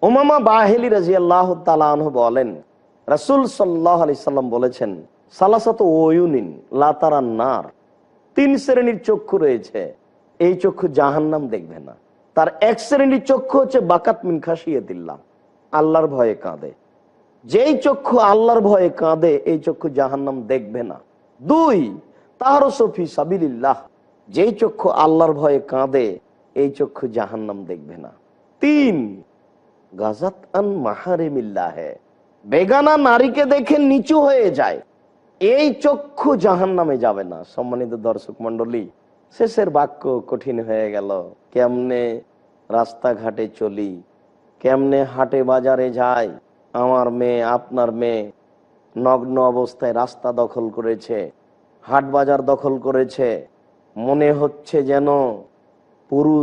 উমামা বাহিলি রাদিয়াল্লাহু তাআলা আনহু বলেন, রাসূল সাল্লাল্লাহু আলাইহি সাল্লাম বলেছেন, সালাসাতু ওয়ুনিন লা তারান নার, 3 শ্রেণীর চক্ষু রয়েছে, এই চক্ষু জাহান্নাম দেখবে না। তার এক শ্রেণীর চক্ষু হচ্ছে বাকাত মিন খাশিয়াতিল্লাহ, আল্লাহর ভয়ে কাঁদে। যেই চক্ষু আল্লাহর ভয়ে কাঁদে এই চক্ষু জাহান্নাম দেখবে না। 2, তাহরুসু ফি সাবিলিল্লাহ, যেই চক্ষু আল্লাহর ভয়ে কাঁদে এই চক্ষু জাহান্নাম দেখবে না। 3, গাজাত আন মাহারিমিল্লাহ, বেগানা নারীকে দেখে নিচু হয়ে যায়, এই চক্ষু জাহান্নামে যাবে না। সম্মানিত দর্শক মন্ডলী, শেষের বাক্য কঠিন হয়ে গেল। কেমনে রাস্তাঘাটে চলি, কেমনে হাটে বাজারে যাই, আমার মেয়ে আপনার মেয়ে নগ্ন অবস্থায় রাস্তা দখল করেছে, হাট বাজার দখল করেছে, মনে হচ্ছে যেন পুরুষ